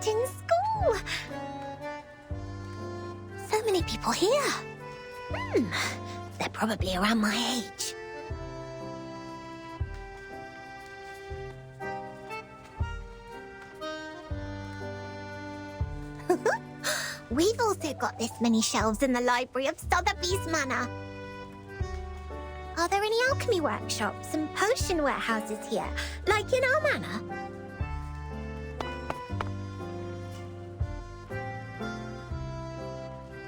yet in school. So many people here. They're probably around my age. We've also got this many shelves in the library of Sotheby's Manor. Are there any alchemy workshops and potion warehouses here, like in our manor?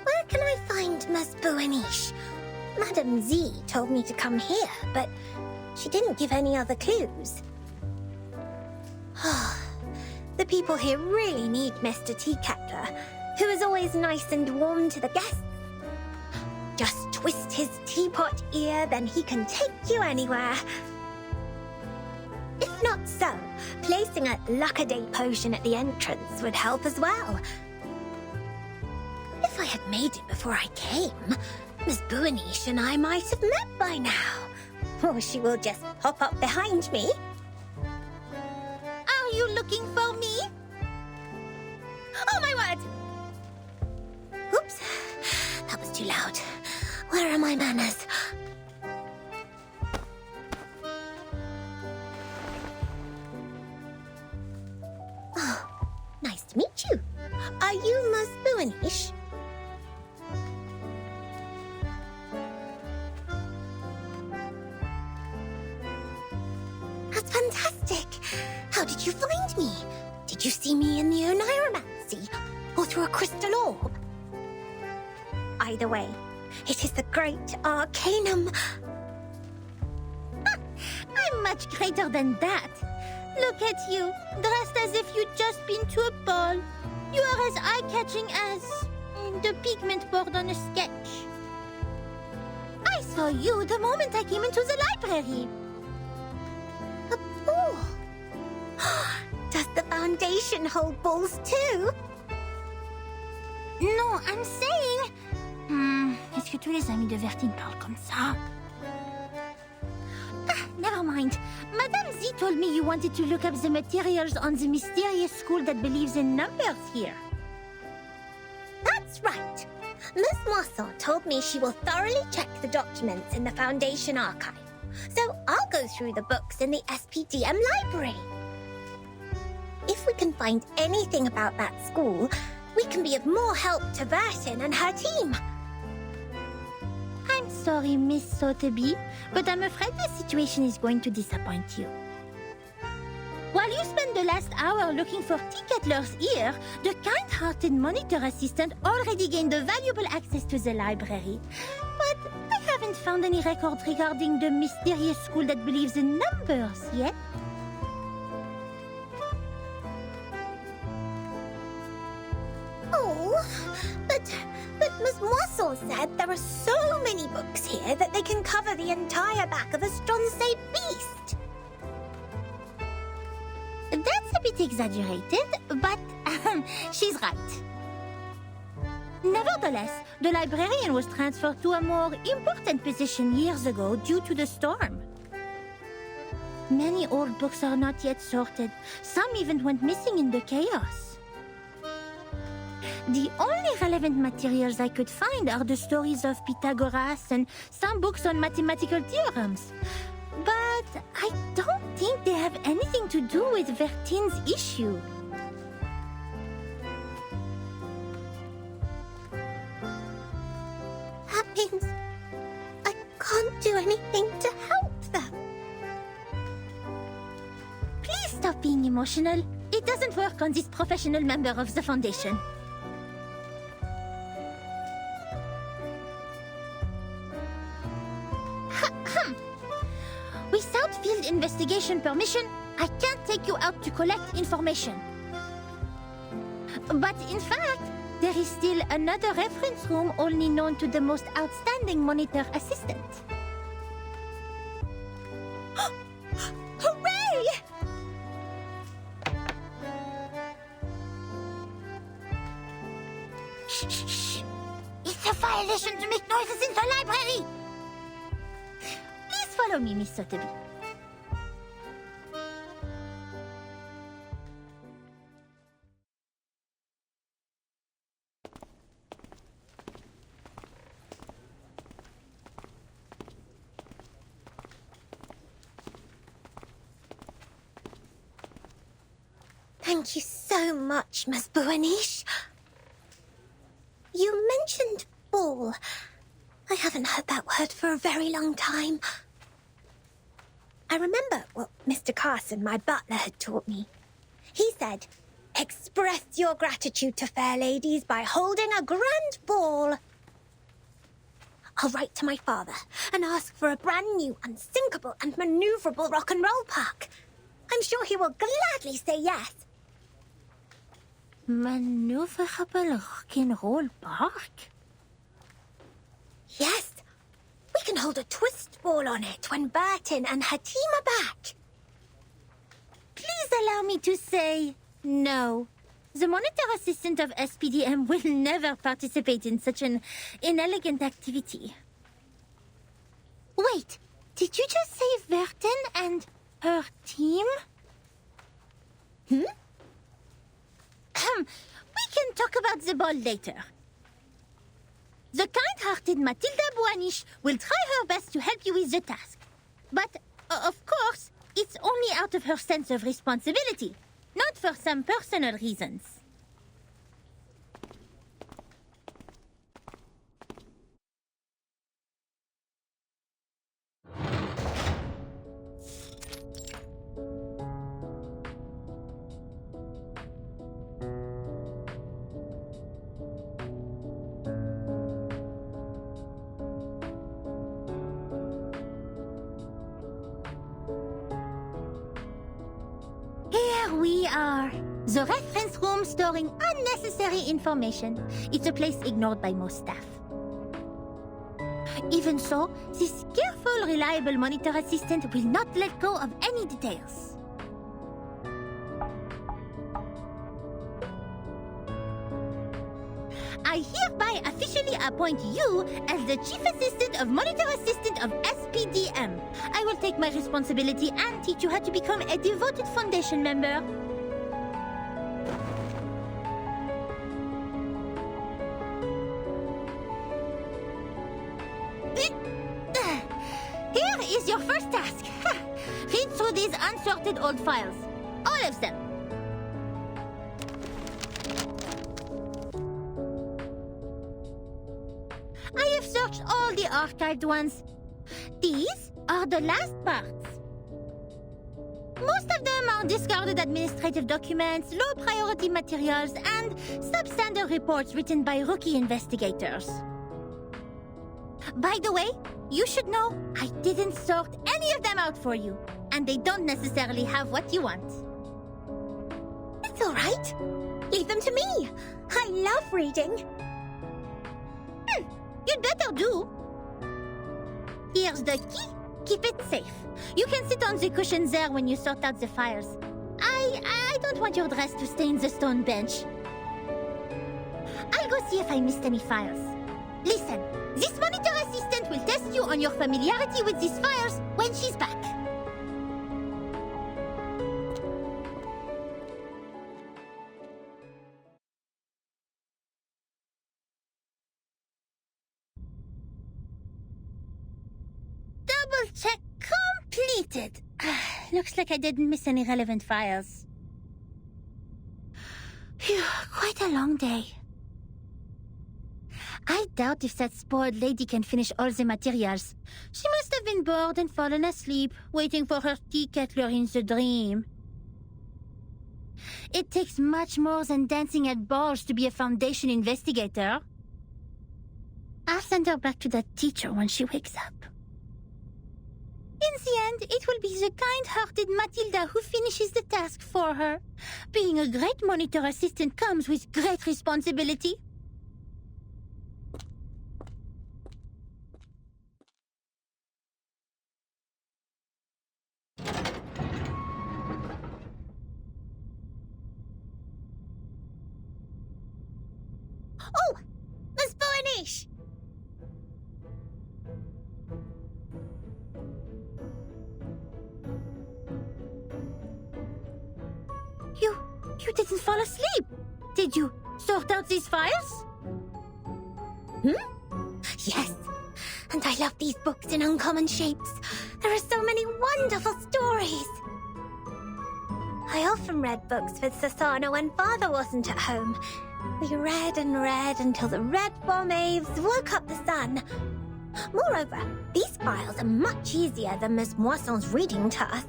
Where can I find Ms. Bueniche? Madame Z told me to come here, but she didn't give any other clues. The people here really need Mr. Teaketler, who is always nice and warm to the guests. Just twist his teapot ear, then he can take you anywhere. If not so, placing a luck-a-day potion at the entrance would help as well. If I had made it before I came, Miss Bueniche and I might have met by now. Or she will just pop up behind me. Are you looking for me? Oh, my word! Oops, that was too loud. Where are my manners? Oh, nice to meet you. Are you Miss Bueniche? That's fantastic. How did you find me? Did you see me in the Oniromancy? Or through a crystal orb? Either way, it is the great Arcanum. I'm much greater than that. Look at you, dressed as if you'd just been to a ball. You are as eye-catching as the pigment board on a sketch. I saw you the moment I came into the library. A ball? Does the Foundation hold balls too? Non, I'm saying... Est-ce que tous les amis de Vertine parlent comme ça? Never mind. Madame Z told me you wanted to look up the materials on the mysterious school that believes in numbers here. That's right. Miss Moisson told me she will thoroughly check the documents in the Foundation archive. So I'll go through the books in the SPDM library. If we can find anything about that school, we can be of more help to Vertin and her team. I'm sorry, Miss Sotheby, but I'm afraid the situation is going to disappoint you. While you spend the last hour looking for Teaketler's ear, the kind-hearted monitor assistant already gained valuable access to the library. But I haven't found any records regarding the mysterious school that believes in numbers yet. Oh, but Miss Moisson said there are so many books here that they can cover the entire back of a Stronsay beast. That's a bit exaggerated, but she's right. Nevertheless, the librarian was transferred to a more important position years ago due to the storm. Many old books are not yet sorted. Some even went missing in the chaos. The only relevant materials I could find are the stories of Pythagoras and some books on mathematical theorems. But I don't think they have anything to do with Vertine's issue. That means I can't do anything to help them. Please stop being emotional. It doesn't work on this professional member of the Foundation. Without field investigation permission, I can't take you out to collect information. But in fact, there is still another reference room only known to the most outstanding monitor assistant. Hooray! Shh, shh, shh. It's a violation to make noises in the library. Please follow me, Miss Sotheby. Thank you so much, Miss Buanish. You mentioned ball. I haven't heard that word for a very long time. I remember what Mr. Carson, my butler, had taught me. He said, express your gratitude to fair ladies by holding a grand ball. I'll write to my father and ask for a brand new, unsinkable and maneuverable rock and roll park. I'm sure he will gladly say yes. Maneuverable rock and roll park? Yes. We can hold a twist ball on it when Burton and her team are back. Please allow me to say no. The monitor assistant of SPDM will never participate in such an inelegant activity. Wait, did you just say Verton and her team? Hmm? We can talk about the ball later. The kind-hearted Matilda Buanish will try her best to help you with the task. But, of course, it's only out of her sense of responsibility, not for some personal reasons. Here we are. The reference room storing unnecessary information. It's a place ignored by most staff. Even so, this careful, reliable monitor assistant will not let go of any details. I hereby officially appoint you as the Chief Assistant of Monitor Assistant of SPDM. I will take my responsibility and teach you how to become a devoted Foundation member. Here is your first task. Read through these unsorted old files. All of them. I have searched all the archived ones. These are the last parts. Most of them are discarded administrative documents, low-priority materials, and substandard reports written by rookie investigators. By the way, you should know I didn't sort any of them out for you, and they don't necessarily have what you want. It's all right. Leave them to me. I love reading. You'd better do. Here's the key. Keep it safe. You can sit on the cushion there when you sort out the files. I don't want your dress to stain the stone bench. I'll go see if I missed any files. Listen, this monitor assistant will test you on your familiarity with these files when she's back. Double check completed. Looks like I didn't miss any relevant files. Phew, quite a long day. I doubt if that spoiled lady can finish all the materials. She must have been bored and fallen asleep, waiting for her tea kettler in the dream. It takes much more than dancing at balls to be a Foundation investigator. I'll send her back to that teacher when she wakes up. In the end, it will be the kind-hearted Matilda who finishes the task for her. Being a great monitor assistant comes with great responsibility. Oh, Miss Buanish! You didn't fall asleep. Did you sort out these files? Yes, and I love these books in uncommon shapes. There are so many wonderful stories. I often read books with Sasana when Father wasn't at home. We read and read until the red bomb waves woke up the sun. Moreover, these files are much easier than Miss Moisson's reading task.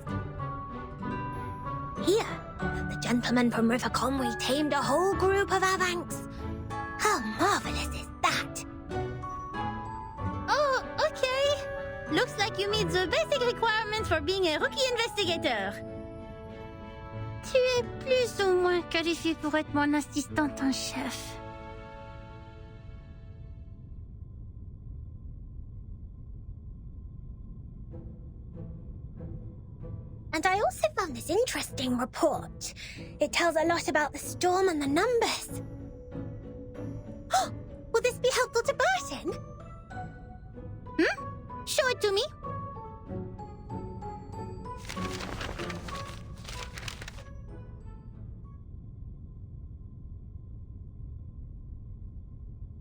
Here, the gentleman from River Conway tamed a whole group of Avanks. How marvelous is that? Oh, okay. Looks like you meet the basic requirements for being a rookie investigator. Tu es plus ou moins qualifié pour être mon assistante en chef. And I also found this interesting report. It tells a lot about the storm and the numbers. Will this be helpful to Burton? Show it to me.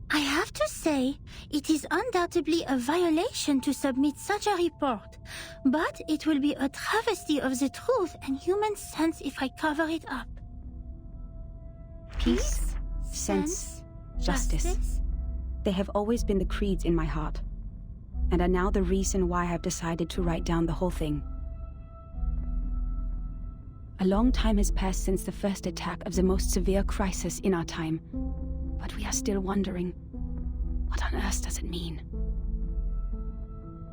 I have to say, it is undoubtedly a violation to submit such a report, but it will be a travesty of the truth and human sense if I cover it up. Peace, sense, justice. They have always been the creeds in my heart, and are now the reason why I have decided to write down the whole thing. A long time has passed since the first attack of the most severe crisis in our time, but we are still wondering, what on earth does it mean?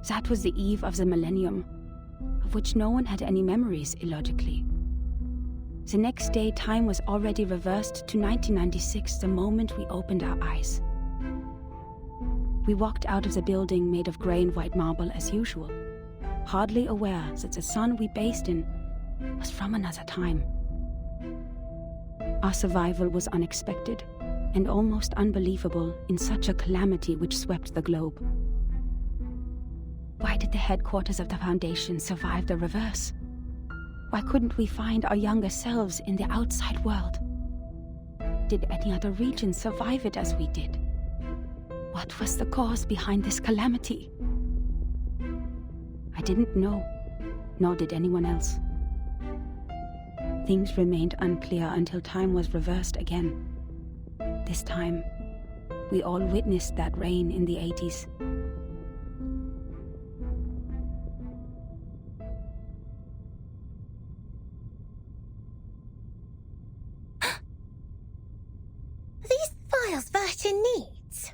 That was the eve of the millennium, of which no one had any memories, illogically. The next day, time was already reversed to 1996, the moment we opened our eyes. We walked out of the building made of grey and white marble as usual, hardly aware that the sun we bathed in was from another time. Our survival was unexpected and almost unbelievable in such a calamity which swept the globe. Why did the headquarters of the Foundation survive the reverse? Why couldn't we find our younger selves in the outside world? Did any other region survive it as we did? What was the cause behind this calamity? I didn't know, nor did anyone else. Things remained unclear until time was reversed again. This time, we all witnessed that reign in the 80s. These files Burton needs?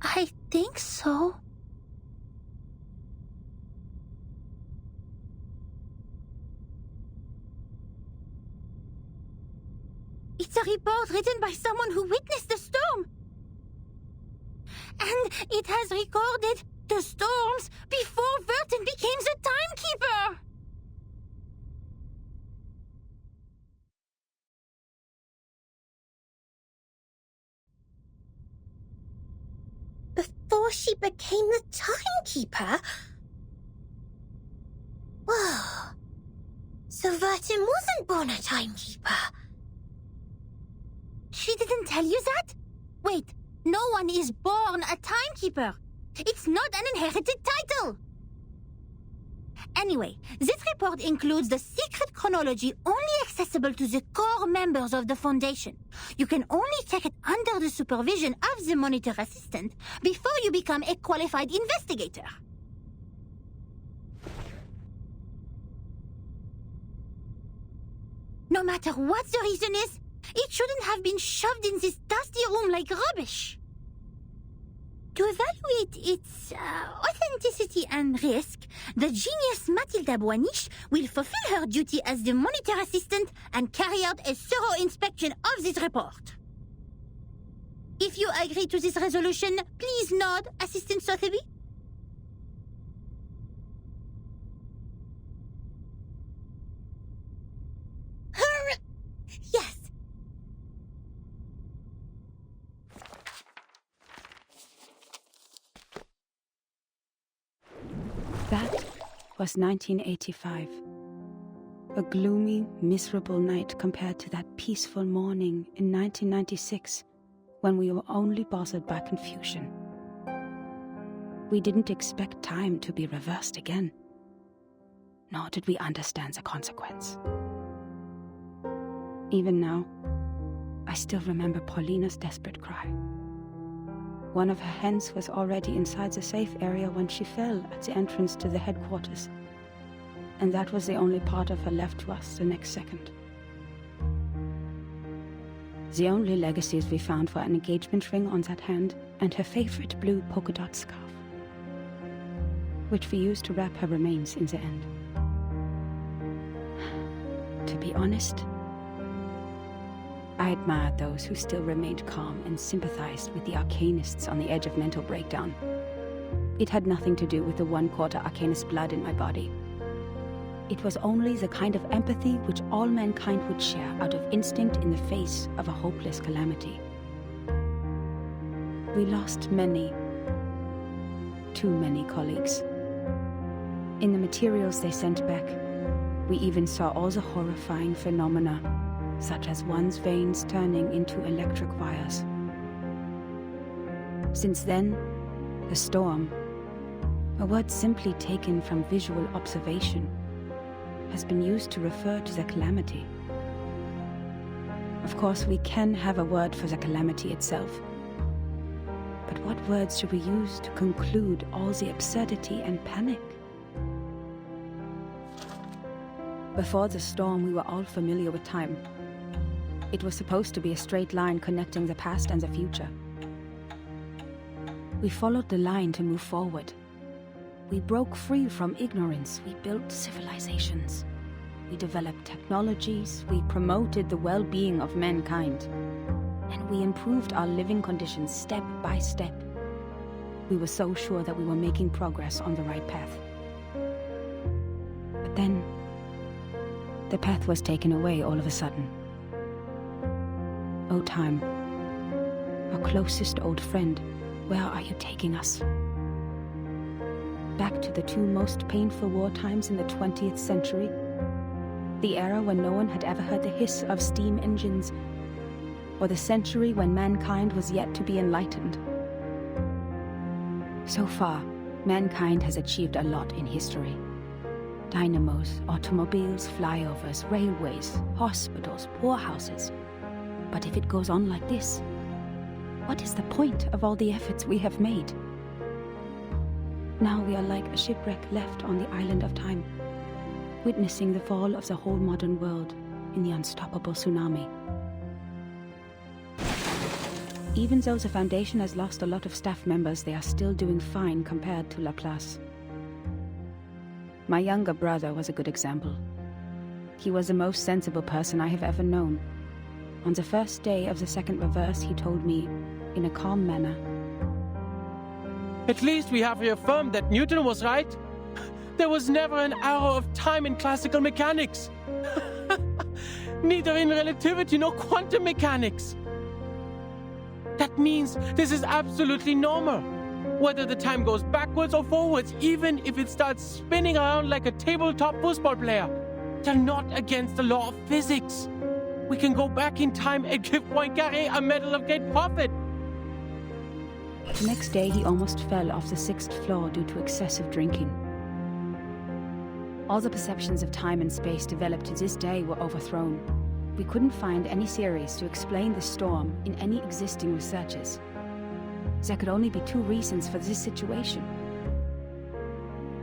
I think so. It's a report written by someone who witnessed the storm. And it has recorded the storms before Burton became the timekeeper. Before she became the timekeeper? Whoa. So Burton wasn't born a timekeeper. She didn't tell you that? Wait, no one is born a timekeeper. It's not an inherited title. Anyway, this report includes the secret chronology only accessible to the core members of the Foundation. You can only check it under the supervision of the monitor assistant before you become a qualified investigator. No matter what the reason is, it shouldn't have been shoved in this dusty room like rubbish. To evaluate its authenticity and risk, the genius Mathilda Boiniche will fulfill her duty as the monitor assistant and carry out a thorough inspection of this report. If you agree to this resolution, please nod, Assistant Sotheby. Yes. That was 1985. A gloomy, miserable night compared to that peaceful morning in 1996, when we were only bothered by confusion. We didn't expect time to be reversed again. nor did we understand the consequence. Even now, I still remember Paulina's desperate cry. One of her hands was already inside the safe area when she fell at the entrance to the headquarters, and that was the only part of her left to us the next second. The only legacies we found were an engagement ring on that hand and her favorite blue polka dot scarf, which we used to wrap her remains in the end. To be honest, I admired those who still remained calm and sympathized with the arcanists on the edge of mental breakdown. It had nothing to do with the 1/4 arcanist blood in my body. It was only the kind of empathy which all mankind would share out of instinct in the face of a hopeless calamity. We lost many, too many colleagues. In the materials they sent back, we even saw all the horrifying phenomena, such as one's veins turning into electric wires. Since then, the storm, a word simply taken from visual observation, has been used to refer to the calamity. Of course, we can have a word for the calamity itself. But what words should we use to conclude all the absurdity and panic? Before the storm, we were all familiar with time. It was supposed to be a straight line connecting the past and the future. We followed the line to move forward. We broke free from ignorance. We built civilizations. We developed technologies. We promoted the well-being of mankind. And we improved our living conditions step by step. We were so sure that we were making progress on the right path. But then, the path was taken away all of a sudden. Oh, time, our closest old friend, where are you taking us? Back to the 2 most painful war times in the 20th century? The era when no one had ever heard the hiss of steam engines, or the century when mankind was yet to be enlightened? So far, mankind has achieved a lot in history. Dynamos, automobiles, flyovers, railways, hospitals, poorhouses. But if it goes on like this, what is the point of all the efforts we have made? Now we are like a shipwreck left on the island of time, witnessing the fall of the whole modern world in the unstoppable tsunami. Even though the Foundation has lost a lot of staff members, they are still doing fine compared to Laplace. My younger brother was a good example. He was the most sensible person I have ever known. On the first day of the second reverse, he told me, in a calm manner, "At least we have reaffirmed that Newton was right. There was never an arrow of time in classical mechanics. Neither in relativity nor quantum mechanics. That means this is absolutely normal. Whether the time goes backwards or forwards, even if it starts spinning around like a tabletop football player, they're not against the law of physics. We can go back in time and give Poincaré a medal of great profit." The next day, he almost fell off the 6th floor due to excessive drinking. All the perceptions of time and space developed to this day were overthrown. We couldn't find any theories to explain the storm in any existing researches. There could only be 2 reasons for this situation.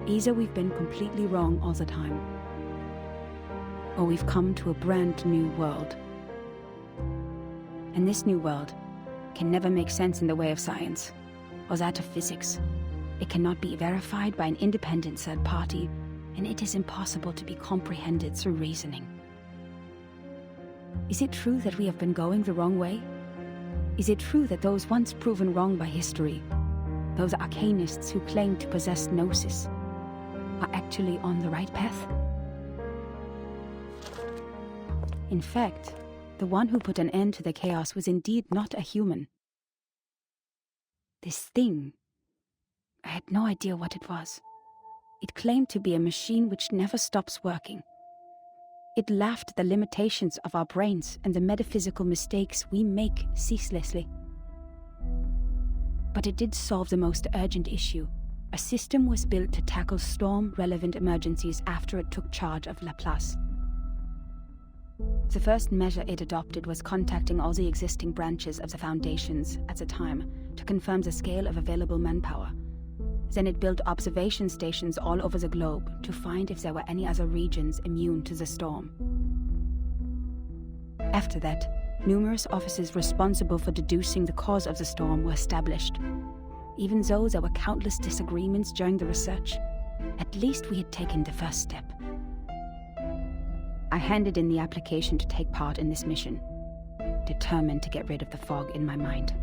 Either we've been completely wrong all the time, or we've come to a brand new world. And this new world can never make sense in the way of science, or that of physics. It cannot be verified by an independent third party, and it is impossible to be comprehended through reasoning. Is it true that we have been going the wrong way? Is it true that those once proven wrong by history, those arcanists who claim to possess gnosis, are actually on the right path? In fact, the one who put an end to the chaos was indeed not a human. This thing, I had no idea what it was. It claimed to be a machine which never stops working. It laughed at the limitations of our brains and the metaphysical mistakes we make ceaselessly. But it did solve the most urgent issue, A system was built to tackle storm-relevant emergencies after it took charge of Laplace. The first measure it adopted was contacting all the existing branches of the foundations at the time to confirm the scale of available manpower. Then it built observation stations all over the globe to find if there were any other regions immune to the storm. After that, numerous offices responsible for deducing the cause of the storm were established. Even though there were countless disagreements during the research, at least we had taken the first step. I handed in the application to take part in this mission, determined to get rid of the fog in my mind.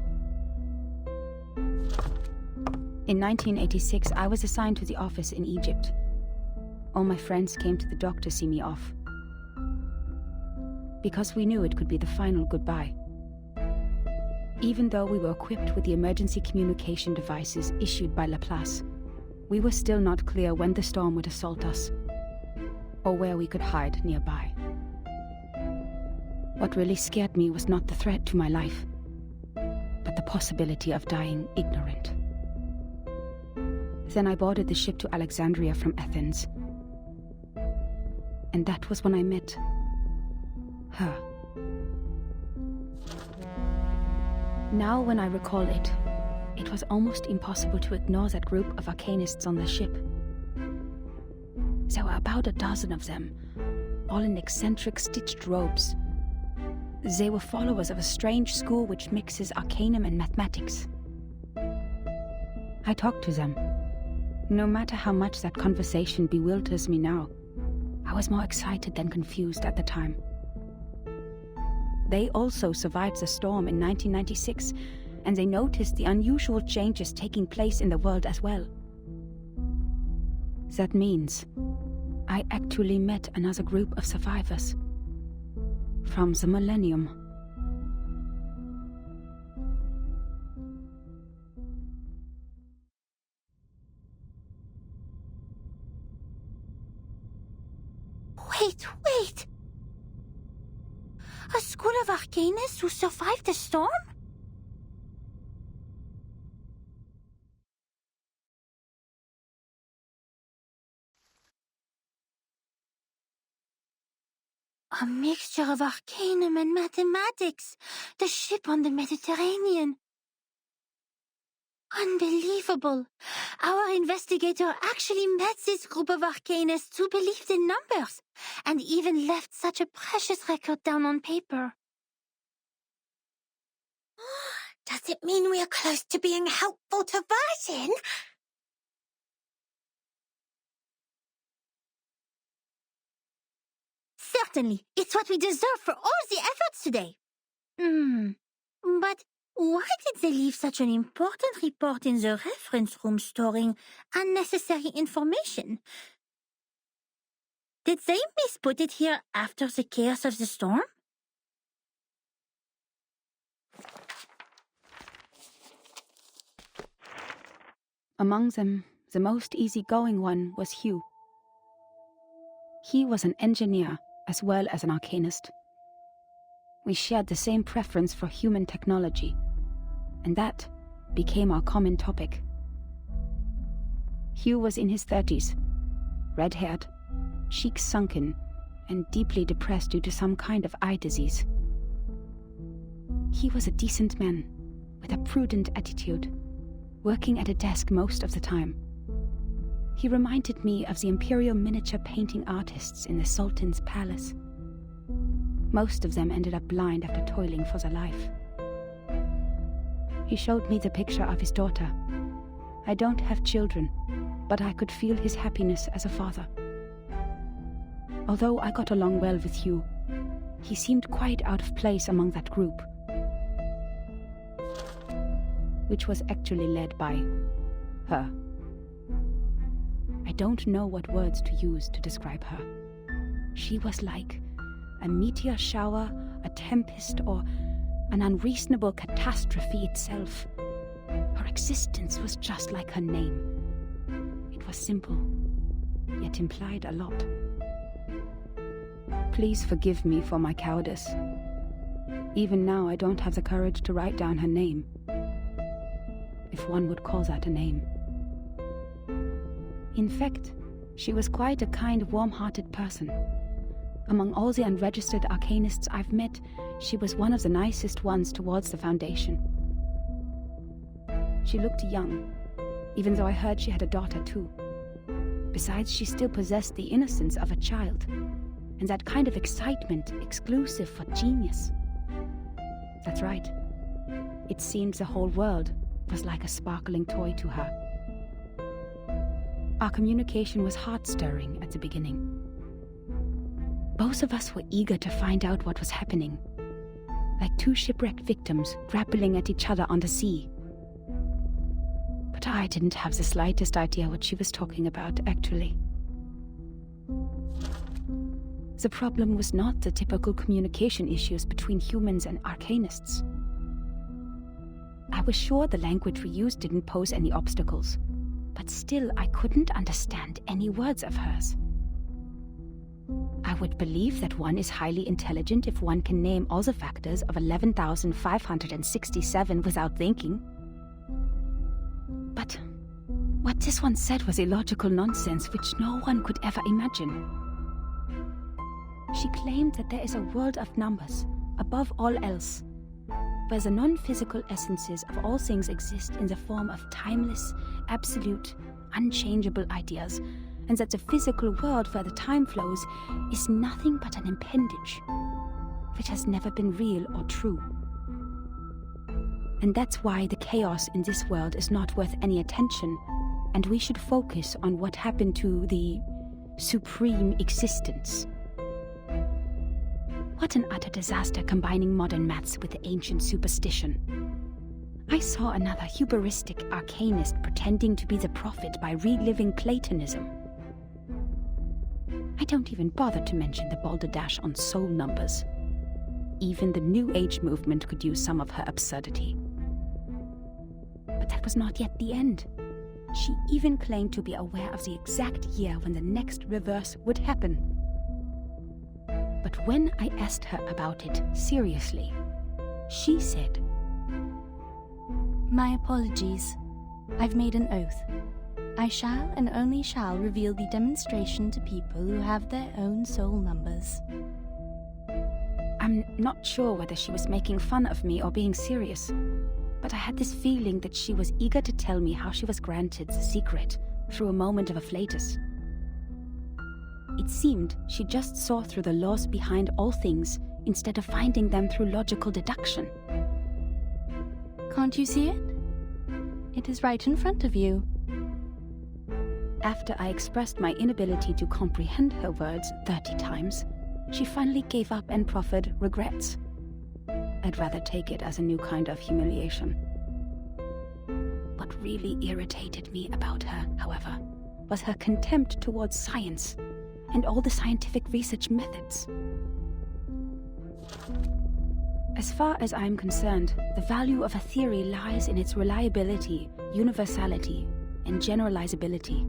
In 1986, I was assigned to the office in Egypt. All my friends came to the dock to see me off, because we knew it could be the final goodbye. Even though we were equipped with the emergency communication devices issued by Laplace, we were still not clear when the storm would assault us, or where we could hide nearby. What really scared me was not the threat to my life, but the possibility of dying ignorant. Then I boarded the ship to Alexandria from Athens. And that was when I met her. Now when I recall it, it was almost impossible to ignore that group of arcanists on the ship. There were about a dozen of them, all in eccentric stitched robes. They were followers of a strange school which mixes arcanum and mathematics. I talked to them. No matter how much that conversation bewilders me now, I was more excited than confused at the time. They also survived the storm in 1996, and they noticed the unusual changes taking place in the world as well. That means I actually met another group of survivors from the millennium. Wait! A school of arcanists who survived the storm? A mixture of arcanum and mathematics. The ship on the Mediterranean. Unbelievable. Our investigator actually met this group of arcanists who believed in numbers, and even left such a precious record down on paper. Does it mean we are close to being helpful to Virgin? Certainly, it's what we deserve for all the efforts today. But why did they leave such an important report in the reference room storing unnecessary information? Did they misput it here after the chaos of the storm? Among them, the most easygoing one was Hugh. He was an engineer as well as an arcanist. We shared the same preference for human technology, and that became our common topic. Hugh was in his 30s, red-haired, cheeks sunken, and deeply depressed due to some kind of eye disease. He was a decent man, with a prudent attitude, working at a desk most of the time. He reminded me of the imperial miniature painting artists in the Sultan's palace. Most of them ended up blind after toiling for their life. He showed me the picture of his daughter. I don't have children, but I could feel his happiness as a father. Although I got along well with Hugh, he seemed quite out of place among that group, which was actually led by her. I don't know what words to use to describe her. She was like a meteor shower, a tempest, or an unreasonable catastrophe itself. Her existence was just like her name. It was simple, yet implied a lot. Please forgive me for my cowardice. Even now, I don't have the courage to write down her name, if one would call that a name. In fact, she was quite a kind, warm-hearted person. Among all the unregistered arcanists I've met, she was one of the nicest ones towards the Foundation. She looked young, even though I heard she had a daughter too. Besides, she still possessed the innocence of a child, and that kind of excitement exclusive for genius. That's right. It seemed the whole world was like a sparkling toy to her. Our communication was heart-stirring at the beginning. Both of us were eager to find out what was happening, like two shipwrecked victims grappling at each other on the sea. But I didn't have the slightest idea what she was talking about, actually. The problem was not the typical communication issues between humans and arcanists. I was sure the language we used didn't pose any obstacles, but still I couldn't understand any words of hers. I would believe that one is highly intelligent if one can name all the factors of 11,567 without thinking. But what this one said was illogical nonsense which no one could ever imagine. She claimed that there is a world of numbers, above all else, where the non-physical essences of all things exist in the form of timeless, absolute, unchangeable ideas, and that the physical world where the time flows is nothing but an appendage, which has never been real or true. And that's why the chaos in this world is not worth any attention, and we should focus on what happened to the supreme existence. What an utter disaster combining modern maths with ancient superstition. I saw another hubristic arcanist pretending to be the prophet by reliving Platonism. I don't even bother to mention the balderdash on soul numbers. Even the New Age movement could use some of her absurdity. But that was not yet the end. She even claimed to be aware of the exact year when the next reverse would happen. But when I asked her about it seriously, she said, "My apologies. I've made an oath. I shall and only shall reveal the demonstration to people who have their own soul numbers." I'm not sure whether she was making fun of me or being serious, but I had this feeling that she was eager to tell me how she was granted the secret through a moment of afflatus. It seemed she just saw through the laws behind all things instead of finding them through logical deduction. Can't you see it? It is right in front of you. After I expressed my inability to comprehend her words 30 times, she finally gave up and proffered regrets. I'd rather take it as a new kind of humiliation. What really irritated me about her, however, was her contempt towards science and all the scientific research methods. As far as I'm concerned, the value of a theory lies in its reliability, universality, and generalizability.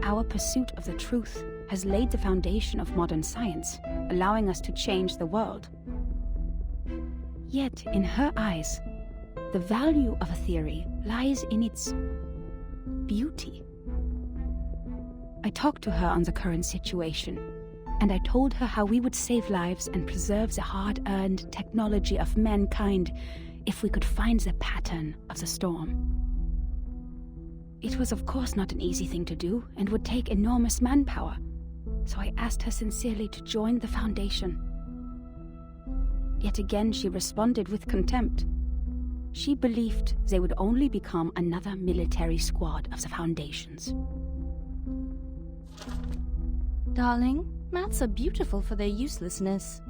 Our pursuit of the truth has laid the foundation of modern science, allowing us to change the world. Yet, in her eyes, the value of a theory lies in its beauty. I talked to her on the current situation, and I told her how we would save lives and preserve the hard-earned technology of mankind if we could find the pattern of the storm. It was of course not an easy thing to do and would take enormous manpower, so I asked her sincerely to join the Foundation. Yet again she responded with contempt. She believed they would only become another military squad of the Foundation's. Darling, maths are beautiful for their uselessness.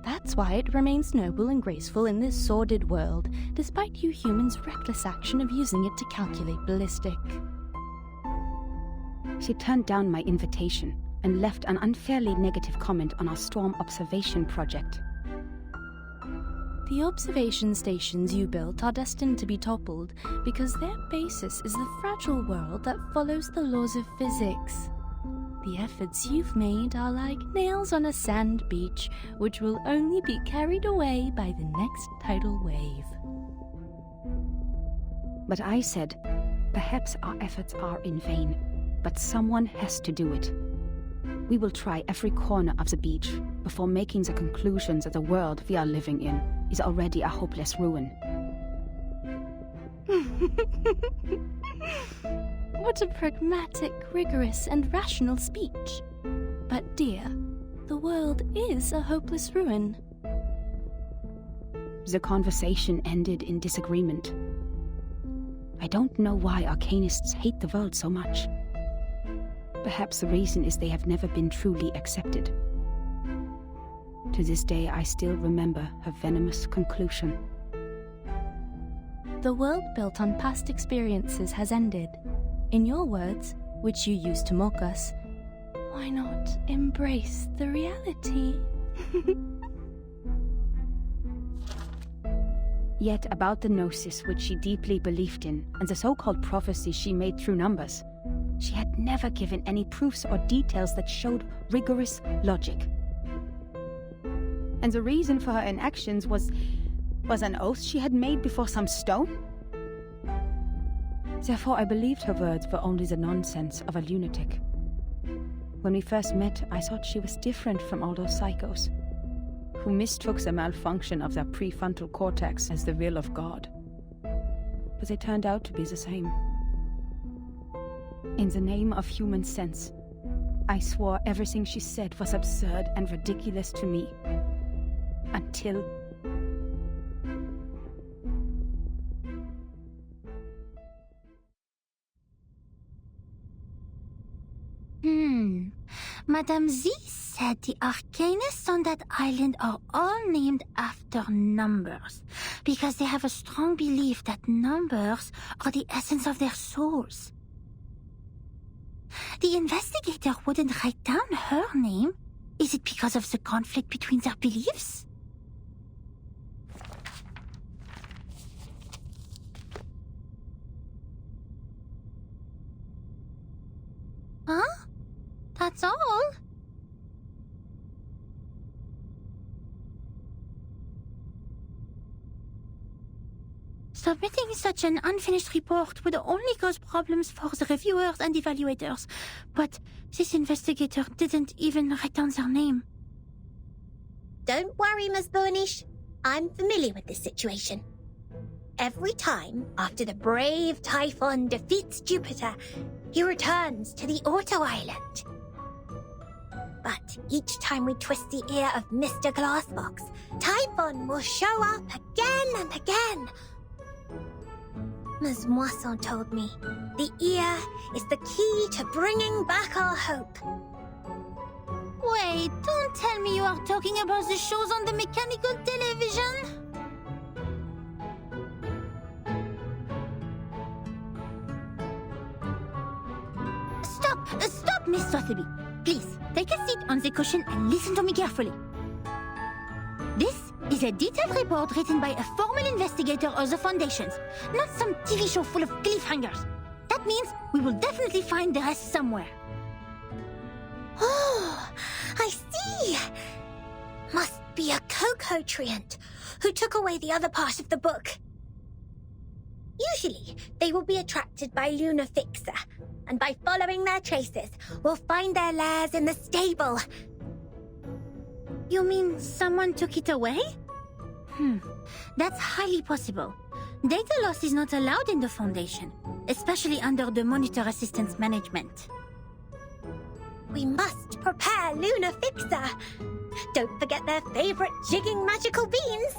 That's why it remains noble and graceful in this sordid world, despite you humans' reckless action of using it to calculate ballistic. She turned down my invitation and left an unfairly negative comment on our storm observation project. The observation stations you built are destined to be toppled because their basis is the fragile world that follows the laws of physics. The efforts you've made are like nails on a sand beach, which will only be carried away by the next tidal wave. But I said, Perhaps our efforts are in vain, but someone has to do it. We will try every corner of the beach before making the conclusion that the world we are living in is already a hopeless ruin. What a pragmatic, rigorous, and rational speech. But dear, the world is a hopeless ruin. The conversation ended in disagreement. I don't know why arcanists hate the world so much. Perhaps the reason is they have never been truly accepted. To this day, I still remember her venomous conclusion. The world built on past experiences has ended. In your words, which you used to mock us, why not embrace the reality? Yet about the gnosis which she deeply believed in, and the so-called prophecies she made through numbers, she had never given any proofs or details that showed rigorous logic. And the reason for her inactions was an oath she had made before some stone? Therefore I believed her words were only the nonsense of a lunatic. When we first met, I thought she was different from all those psychos, who mistook the malfunction of their prefrontal cortex as the will of God. But they turned out to be the same. In the name of human sense, I swore everything she said was absurd and ridiculous to me. Until... Madame Z said the arcanists on that island are all named after numbers, because they have a strong belief that numbers are the essence of their souls. The investigator wouldn't write down her name. Is it because of the conflict between their beliefs? Huh? That's all? Submitting such an unfinished report would only cause problems for the reviewers and evaluators, but this investigator didn't even write down their name. Don't worry, Ms. Burnish. I'm familiar with this situation. Every time after the brave Typhon defeats Jupiter, he returns to the Auto Island. But each time we twist the ear of Mr. Glassbox, Typhon will show up again and again. Ms. Moisson told me the ear is the key to bringing back our hope. Wait, don't tell me you are talking about the shows on the mechanical television? Stop, Miss Sotheby. Please, take a seat on the cushion and listen to me carefully. This is a detailed report written by a formal investigator of the Foundations, not some TV show full of cliffhangers. That means we will definitely find the rest somewhere. Oh, I see. Must be a Coco treant who took away the other part of the book. Usually, they will be attracted by Luna Fixer, and by following their traces, we'll find their lairs in the stable. You mean someone took it away? That's highly possible. Data loss is not allowed in the Foundation, especially under the Monitor Assistance Management. We must prepare Luna Fixer. Don't forget their favorite jigging magical beans.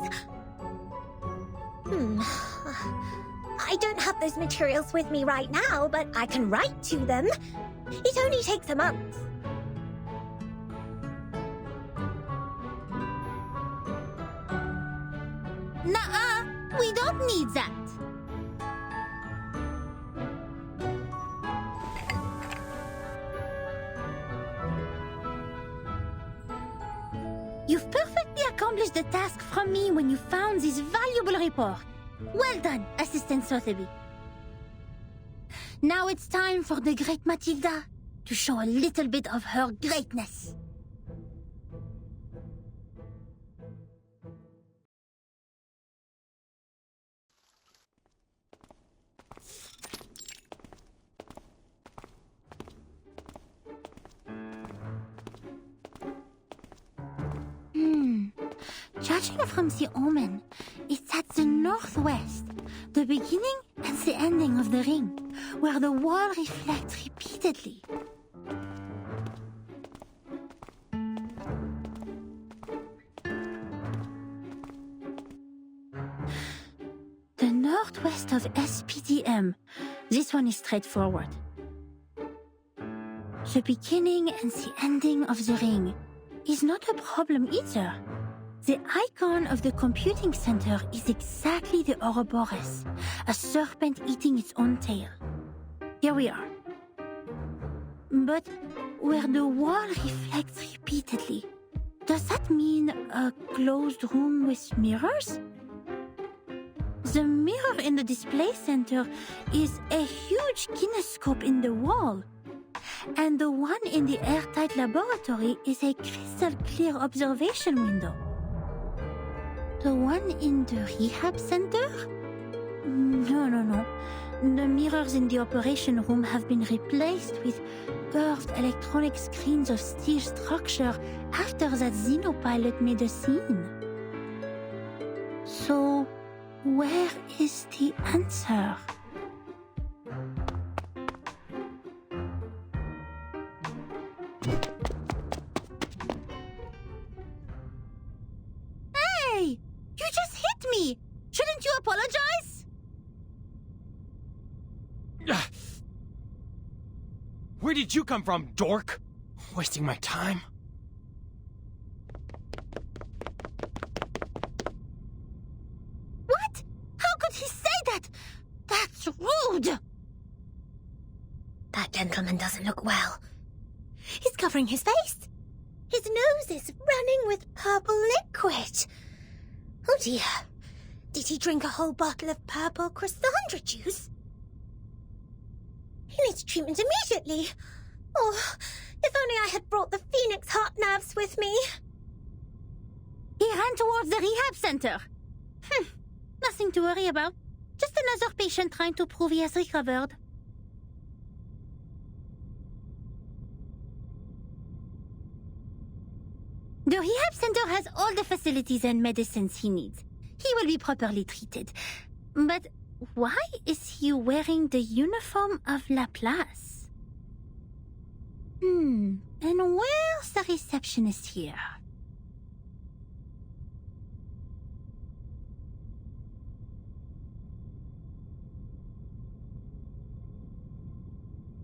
I don't have those materials with me right now, but I can write to them. It only takes a month. Nuh-uh, we don't need that. You've perfectly accomplished the task from me when you found this valuable report. Well done, Assistant Sotheby. Now it's time for the great Matilda to show a little bit of her greatness. Judging from the omen, it's at the northwest, the beginning and the ending of the ring, where the wall reflects repeatedly. The northwest of SPDM. This one is straightforward. The beginning and the ending of the ring is not a problem either. The icon of the computing center is exactly the Ouroboros, a serpent eating its own tail. Here we are. But where the wall reflects repeatedly, does that mean a closed room with mirrors? The mirror in the display center is a huge kinescope in the wall. And the one in the airtight laboratory is a crystal clear observation window. The one in the rehab center? No. The mirrors in the operation room have been replaced with curved electronic screens of steel structure after that xenopilot made a scene. So, where is the answer? Hey! You just hit me! Shouldn't you apologize? Where did you come from, dork? Wasting my time. What? How could he say that? That's rude! That gentleman doesn't look well. He's covering his face. His nose is running with purple liquid. Oh dear. Did he drink a whole bottle of purple Chrysandra juice? He needs treatment immediately. Oh, if only I had brought the Phoenix heart nerves with me. He ran towards the rehab center. Nothing to worry about. Just another patient trying to prove he has recovered. The rehab center has all the facilities and medicines he needs. He will be properly treated. But why is he wearing the uniform of Laplace? And where's the receptionist here?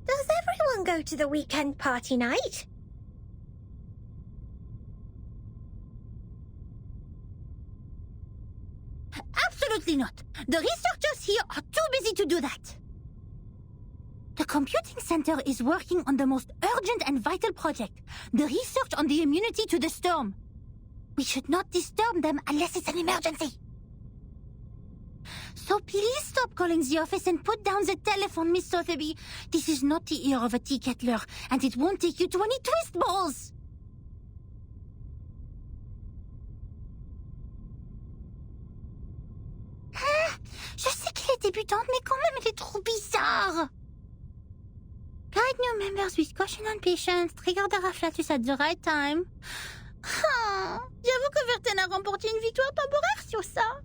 Does everyone go to the weekend party night? Absolutely not. The researchers here are too busy to do that. The computing center is working on the most urgent and vital project, the research on the immunity to the storm. We should not disturb them unless it's an emergency. So please stop calling the office and put down the telephone, Miss Sotheby. This is not the ear of a tea kettler, and it won't take you to any twist balls. Je sais qu'elle est débutante, mais quand même, elle est trop bizarre. Guide new members with caution on patience. Trigger the afflatus at the right time. J'avoue que Verten a remporté une victoire temporaire sur ça.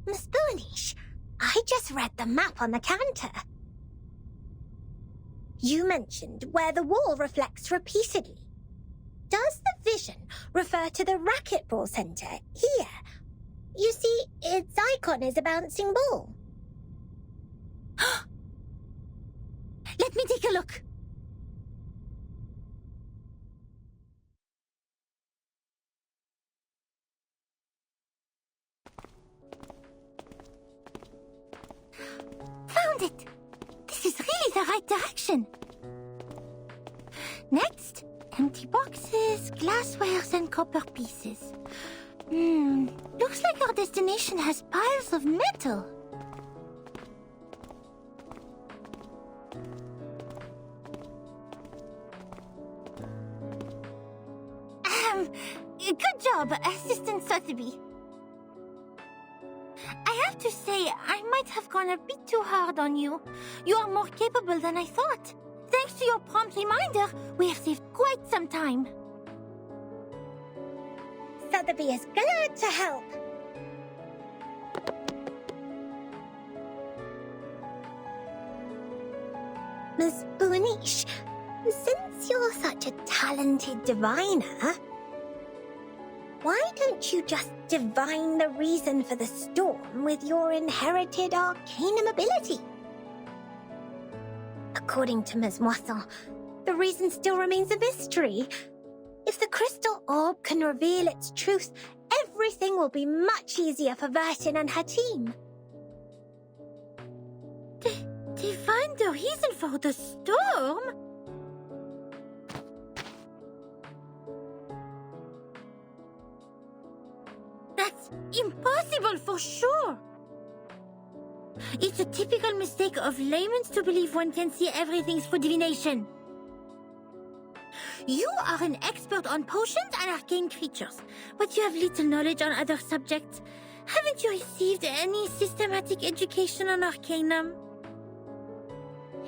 Miss Boonish, I just read the map on the counter. You mentioned where the wall reflects repeatedly. Does the vision refer to the racquetball center here? You see, its icon is a bouncing ball. Let me take a look. Found it! This is really the right direction. Next, empty boxes, glasswares, and copper pieces. Looks like our destination has piles of metal. Good job, Assistant Sotheby. I have to say, I might have gone a bit too hard on you. You are more capable than I thought. Thanks to your prompt Reminder, we have saved quite some time. Sotheby is glad to help. Miss Boonish, since you're such a talented diviner, why don't you just divine the reason for the storm with your inherited arcanum ability? According to Ms. Moisson, the reason still remains a mystery. If the crystal orb can reveal its truth, everything will be much easier for Vertin and her team. Divine the reason for the storm? That's impossible for sure. It's a typical mistake of laymen to believe one can see everything through divination. You are an expert on potions and arcane creatures, but you have little knowledge on other subjects. Haven't you received any systematic education on arcanum?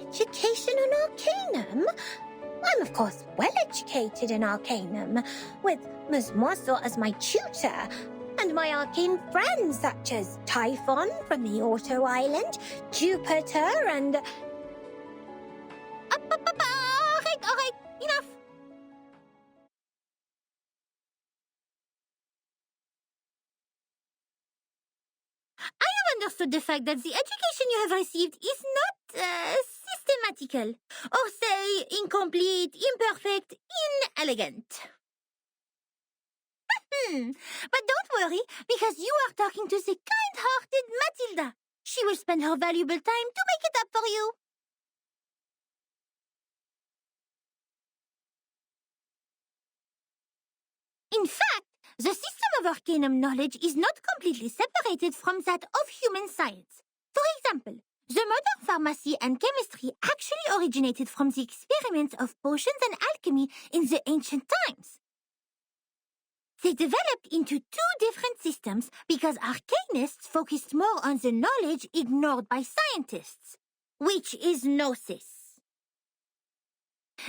Education on arcanum? I'm of course well educated in arcanum, with Ms. Moisson as my tutor, and my arcane friends such as Typhon from the Auto Island, Jupiter, and... Alright, enough. I have understood the fact that the education you have received is not systematical, or say incomplete, imperfect, inelegant. But don't worry, because you are talking to the kind-hearted Matilda. She will spend her valuable time to make it up for you. In fact, the system of arcanum knowledge is not completely separated from that of human science. For example, the modern pharmacy and chemistry actually originated from the experiments of potions and alchemy in the ancient times. They developed into two different systems because arcanists focused more on the knowledge ignored by scientists, which is gnosis.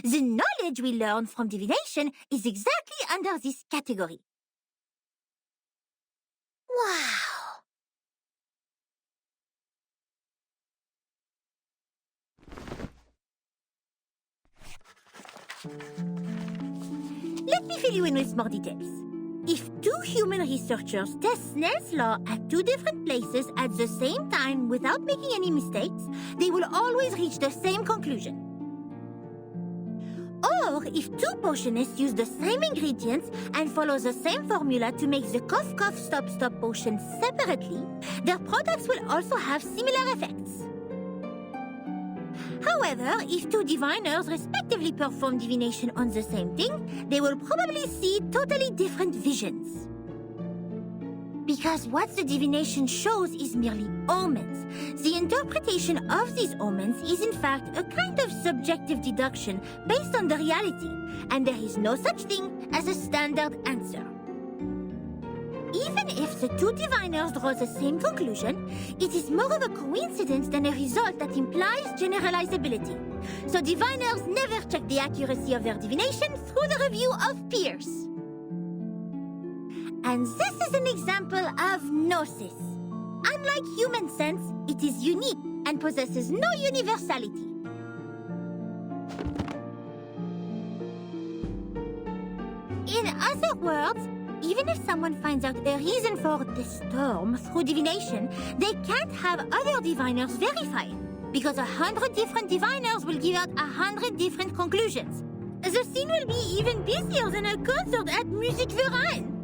The knowledge we learn from divination is exactly under this category. Wow! Let me fill you in with more details. If two human researchers test Snell's law at two different places at the same time without making any mistakes, they will always reach the same conclusion. Or if two potionists use the same ingredients and follow the same formula to make the cough cough stop stop potion separately, their products will also have similar effects. However, if two diviners respectively perform divination on the same thing, they will probably see totally different visions. Because what the divination shows is merely omens. The interpretation of these omens is in fact a kind of subjective deduction based on the reality, and there is no such thing as a standard answer. Even if the two diviners draw the same conclusion, it is more of a coincidence than a result that implies generalizability. So diviners never check the accuracy of their divination through the review of peers. And this is an example of gnosis. Unlike human sense, it is unique and possesses no universality. In other words, even if someone finds out a reason for the storm through divination, they can't have other diviners verify it, because 100 different diviners will give out 100 different conclusions. The scene will be even busier than a concert at Music Verein.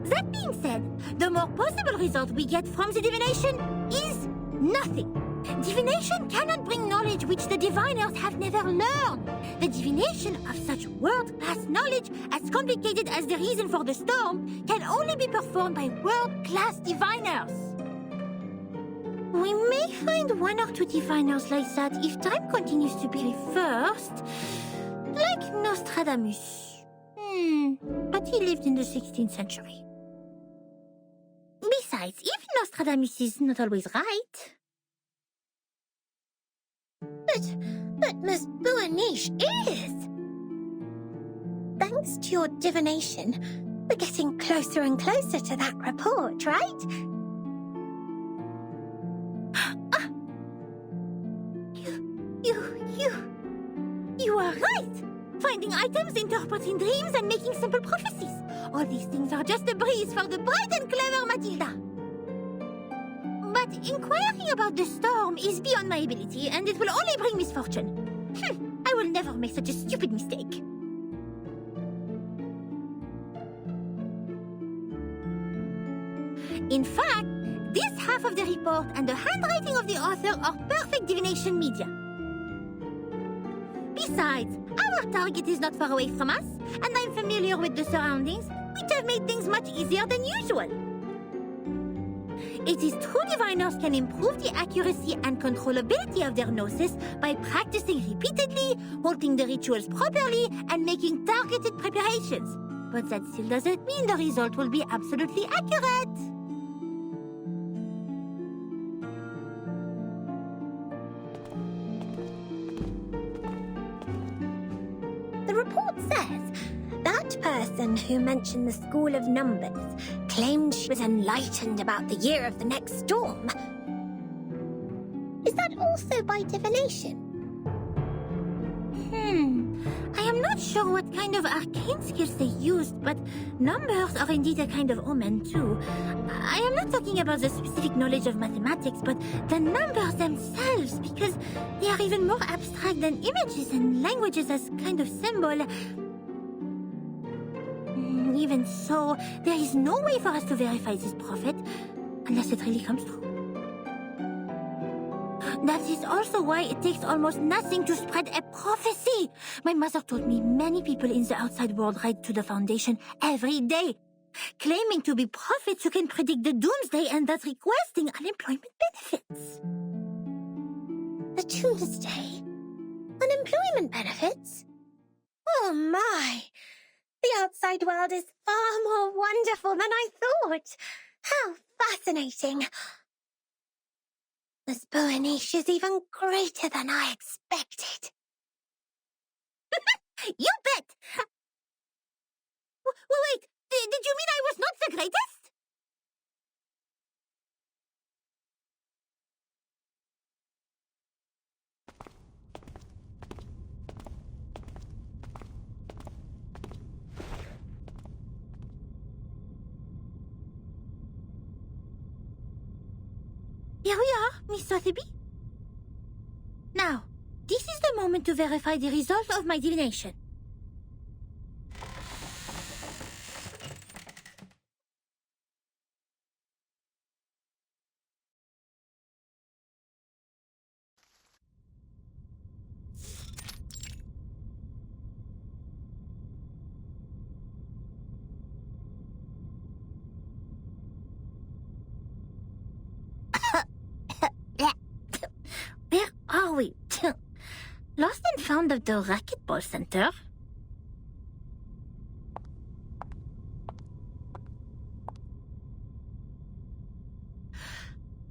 That being said, the more possible result we get from the divination is nothing. Divination cannot bring knowledge which the diviners have never learned. The divination of such world-class knowledge, as complicated as the reason for the storm, can only be performed by world-class diviners. We may find one or two diviners like that if time continues to be reversed, like Nostradamus. But he lived in the 16th century. Besides, even Nostradamus is not always right. But But Miss Buaniche is! Thanks to your divination, we're getting closer and closer to that report, right? You are right! Finding items, interpreting dreams, and making simple prophecies. All these things are just a breeze for the bright and clever Matilda. But inquiring about the storm is beyond my ability, and it will only bring misfortune. I will never make such a stupid mistake. In fact, this half of the report and the handwriting of the author are perfect divination media. Besides, our target is not far away from us, and I'm familiar with the surroundings, which have made things much easier than usual. It is true diviners can improve the accuracy and controllability of their gnosis by practicing repeatedly, holding the rituals properly, and making targeted preparations. But that still doesn't mean the result will be absolutely accurate. The report says that person who mentioned the School of Numbers claimed she was enlightened about the year of the next storm. Is that also by divination? I am not sure what kind of arcane skills they used, but numbers are indeed a kind of omen, too. I am not talking about the specific knowledge of mathematics, but the numbers themselves, because they are even more abstract than images and languages as kind of symbol. Even so, there is no way for us to verify this prophet, unless it really comes true. That is also why it takes almost nothing to spread a prophecy. My mother told me many people in the outside world write to the Foundation every day, claiming to be prophets who can predict the doomsday and thus requesting unemployment benefits. The doomsday? Unemployment benefits? Oh my! The outside world is far more wonderful than I thought. How fascinating! Miss Buaniche is even greater than I expected. You bet! Wait, did you mean I was not the greatest? Here we are, Miss Sotheby. Now, this is the moment to verify the result of my divination. Where are we? Lost and found at the racquetball center?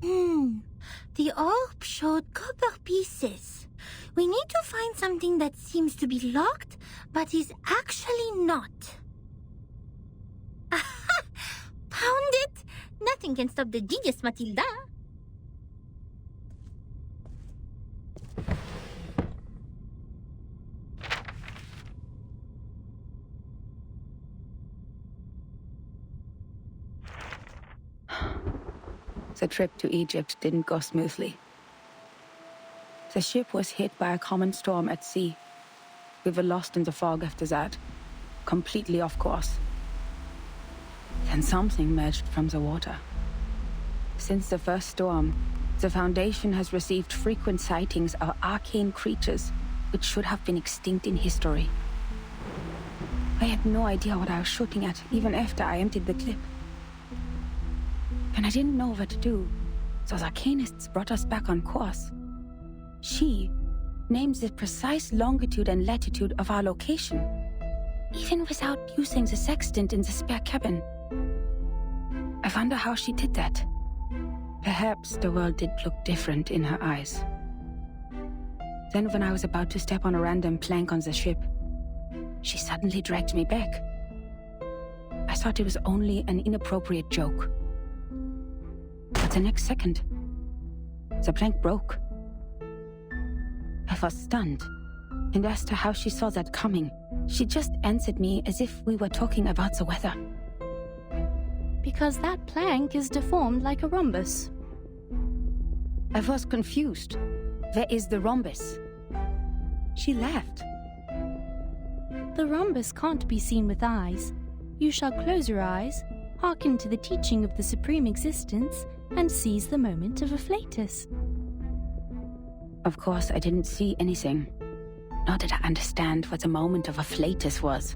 The orb showed copper pieces. We need to find something that seems to be locked, but is actually not. Aha! Found it! Nothing can stop the genius, Matilda. The trip to Egypt didn't go smoothly. The ship was hit by a common storm at sea. We were lost in the fog after that, completely off course. Then something emerged from the water. Since the first storm, the Foundation has received frequent sightings of arcane creatures which should have been extinct in history. I had no idea what I was shooting at, even after I emptied the clip. And I didn't know what to do, so the arcanists brought us back on course. She named the precise longitude and latitude of our location, even without using the sextant in the spare cabin. I wonder how she did that. Perhaps the world did look different in her eyes. Then when I was about to step on a random plank on the ship, she suddenly dragged me back. I thought it was only an inappropriate joke. But the next second, the plank broke. I was stunned, and as to how she saw that coming, she just answered me as if we were talking about the weather. Because that plank is deformed like a rhombus. I was confused. Where is the rhombus? She laughed. The rhombus can't be seen with eyes. You shall close your eyes, hearken to the teaching of the Supreme Existence, and seize the moment of afflatus. Of course, I didn't see anything. Nor did I understand what the moment of afflatus was.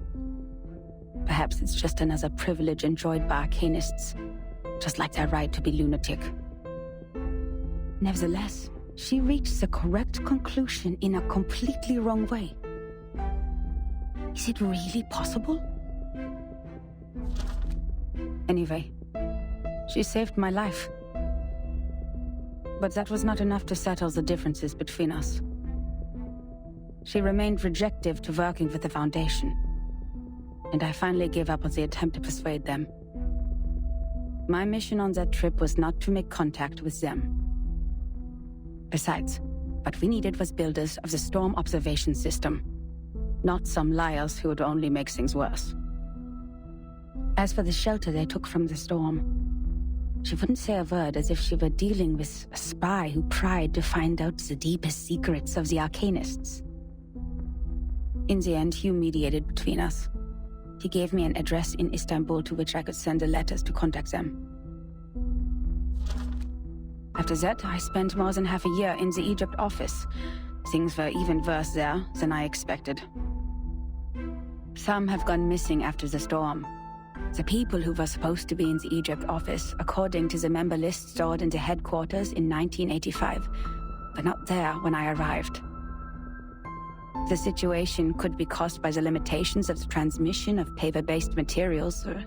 Perhaps it's just another privilege enjoyed by arcanists, just like their right to be lunatic. Nevertheless, she reached the correct conclusion in a completely wrong way. Is it really possible? Anyway, she saved my life. But that was not enough to settle the differences between us. She remained rejective to working with the Foundation, and I finally gave up on the attempt to persuade them. My mission on that trip was not to make contact with them. Besides, what we needed was builders of the storm observation system, not some liars who would only make things worse. As for the shelter they took from the storm, she wouldn't say a word, as if she were dealing with a spy who pried to find out the deepest secrets of the Arcanists. In the end, Hugh mediated between us. He gave me an address in Istanbul to which I could send the letters to contact them. After that, I spent more than half a year in the Egypt office. Things were even worse there than I expected. Some have gone missing after the storm. The people who were supposed to be in the Egypt office, according to the member list stored in the headquarters in 1985, were not there when I arrived. The situation could be caused by the limitations of the transmission of paper-based materials, or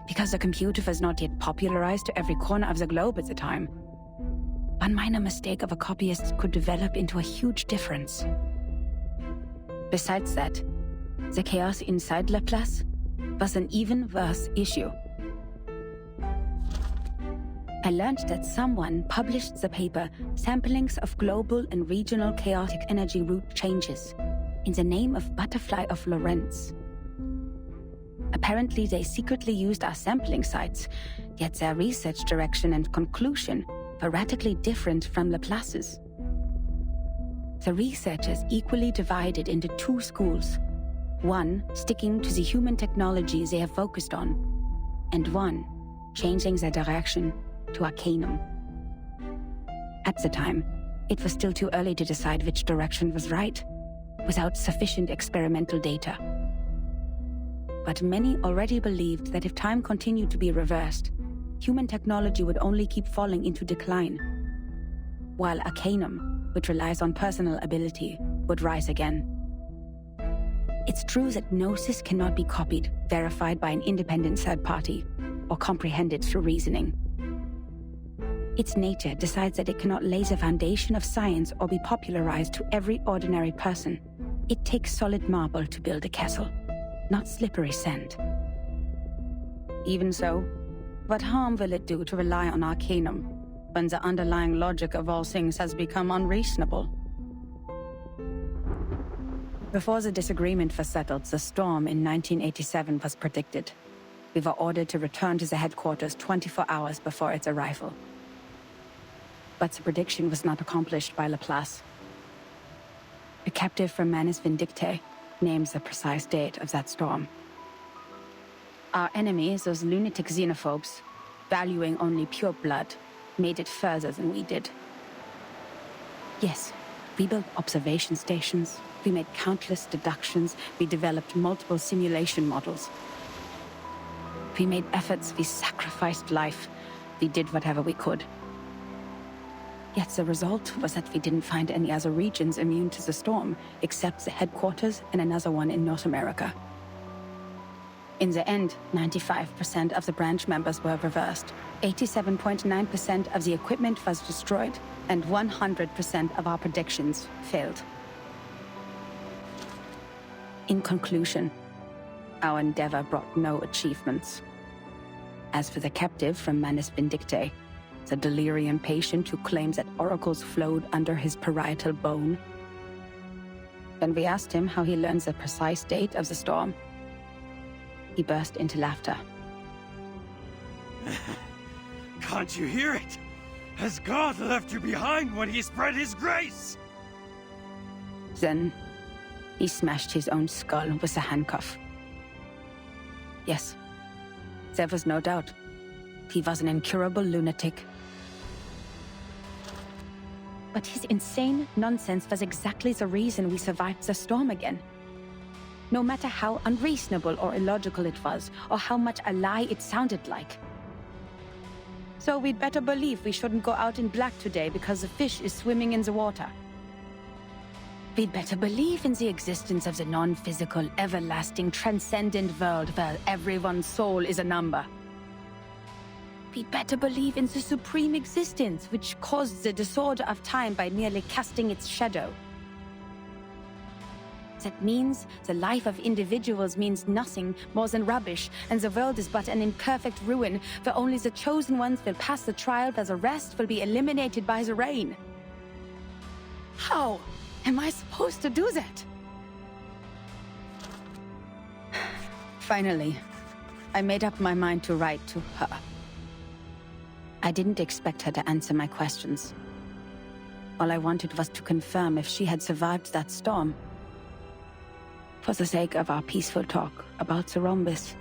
because the computer was not yet popularized to every corner of the globe at the time. One minor mistake of a copyist could develop into a huge difference. Besides that, the chaos inside Laplace was an even worse issue. I learned that someone published the paper Samplings of Global and Regional Chaotic Energy Route Changes in the name of Butterfly of Lorentz. Apparently they secretly used our sampling sites, yet their research direction and conclusion were radically different from Laplace's. The researchers equally divided into two schools, one sticking to the human technology they have focused on, and one changing their direction to Arcanum. At the time, it was still too early to decide which direction was right, without sufficient experimental data. But many already believed that if time continued to be reversed, human technology would only keep falling into decline, while Arcanum, which relies on personal ability, would rise again. It's true that Gnosis cannot be copied, verified by an independent third party, or comprehended through reasoning. Its nature decides that it cannot lay the foundation of science or be popularized to every ordinary person. It takes solid marble to build a castle, not slippery sand. Even so, what harm will it do to rely on Arcanum when the underlying logic of all things has become unreasonable? Before the disagreement was settled, the storm in 1987 was predicted. We were ordered to return to the headquarters 24 hours before its arrival. But the prediction was not accomplished by Laplace. A captive from Manus Vindictae names the precise date of that storm. Our enemies, those lunatic xenophobes, valuing only pure blood, made it further than we did. Yes, we built observation stations, we made countless deductions, we developed multiple simulation models. We made efforts, we sacrificed life, we did whatever we could. Yet the result was that we didn't find any other regions immune to the storm, except the headquarters and another one in North America. In the end, 95% of the branch members were reversed, 87.9% of the equipment was destroyed, and 100% of our predictions failed. In conclusion, our endeavor brought no achievements. As for the captive from Manus Vindictae, the delirium patient who claims that oracles flowed under his parietal bone, when we asked him how he learns the precise date of the storm, he burst into laughter. Can't you hear it? Has God left you behind when he spread his grace? Then, he smashed his own skull with a handcuff. Yes, there was no doubt. He was an incurable lunatic. But his insane nonsense was exactly the reason we survived the storm again. No matter how unreasonable or illogical it was, or how much a lie it sounded like. So we'd better believe we shouldn't go out in black today because the fish is swimming in the water. We'd better believe in the existence of the non-physical, everlasting, transcendent world where everyone's soul is a number. We'd better believe in the supreme existence which caused the disorder of time by merely casting its shadow. That means the life of individuals means nothing more than rubbish, and the world is but an imperfect ruin, where only the chosen ones will pass the trial, where the rest will be eliminated by the rain. How am I supposed to do that? Finally, I made up my mind to write to her. I didn't expect her to answer my questions. All I wanted was to confirm if she had survived that storm. For the sake of our peaceful talk about the rhombus.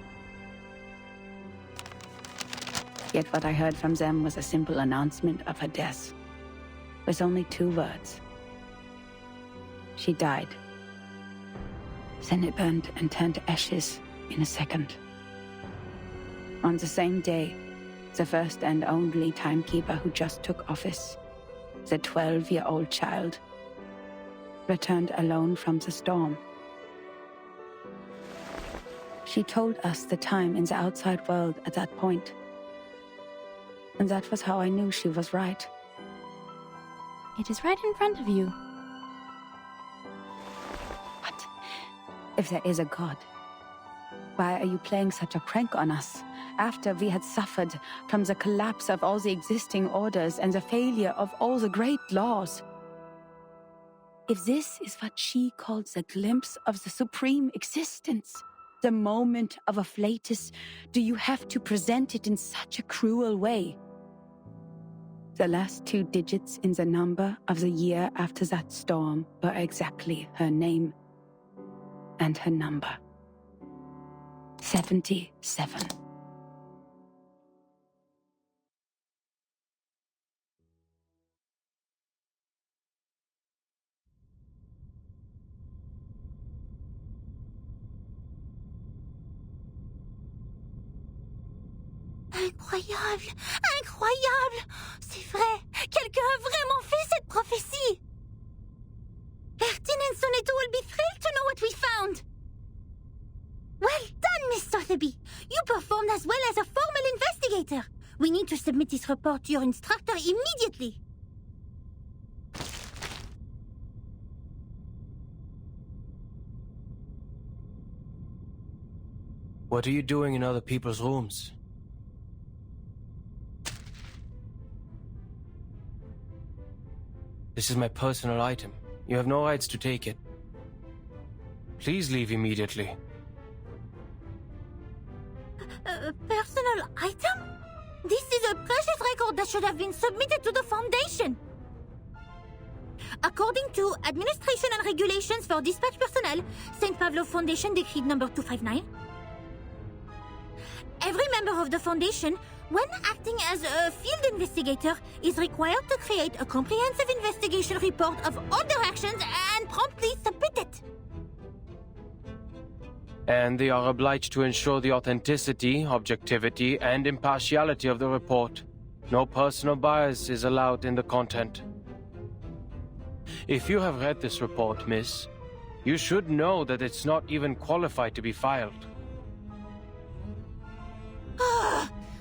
Yet what I heard from them was a simple announcement of her death, with only 2 words. She died. Then it burned and turned to ashes in a second. On the same day, the first and only timekeeper who just took office, the 12-year-old child, returned alone from the storm. She told us the time in the outside world at that point. And that was how I knew she was right. It is right in front of you. But if there is a God, why are you playing such a prank on us after we had suffered from the collapse of all the existing orders and the failure of all the great laws? If this is what she calls a glimpse of the supreme existence, the moment of afflatus, do you have to present it in such a cruel way? The last 2 digits in the number of the year after that storm were exactly her name and her number. 77. Incroyable! Incroyable! C'est vrai! Quelqu'un a vraiment fait cette prophétie! Ertin and Soneto will be thrilled to know what we found! Well done, Miss Sotheby! You performed as well as a formal investigator! We need to submit this report to your instructor immediately! What are you doing in other people's rooms? This is my personal item. You have no rights to take it. Please leave immediately. Personal item? This is a precious record that should have been submitted to the Foundation. According to Administration and Regulations for Dispatch Personnel, St. Pavlov Foundation Decree number 259, every member of the Foundation, when acting as a field investigator, is required to create a comprehensive investigation report of all their actions and promptly submit it. And they are obliged to ensure the authenticity, objectivity, and impartiality of the report. No personal bias is allowed in the content. If you have read this report, miss, you should know that it's not even qualified to be filed.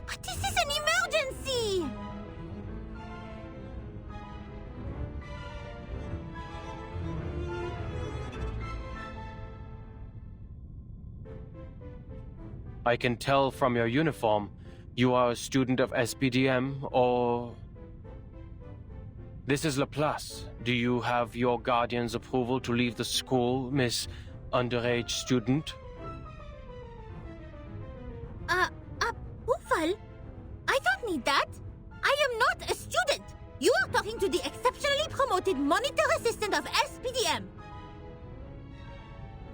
But this is an emergency! I can tell from your uniform you are a student of SPDM or... This is Laplace. Do you have your guardian's approval to leave the school, Miss Underage Student? Approval? I don't need that. I am not a student. You are talking to the exceptionally promoted monitor assistant of SPDM.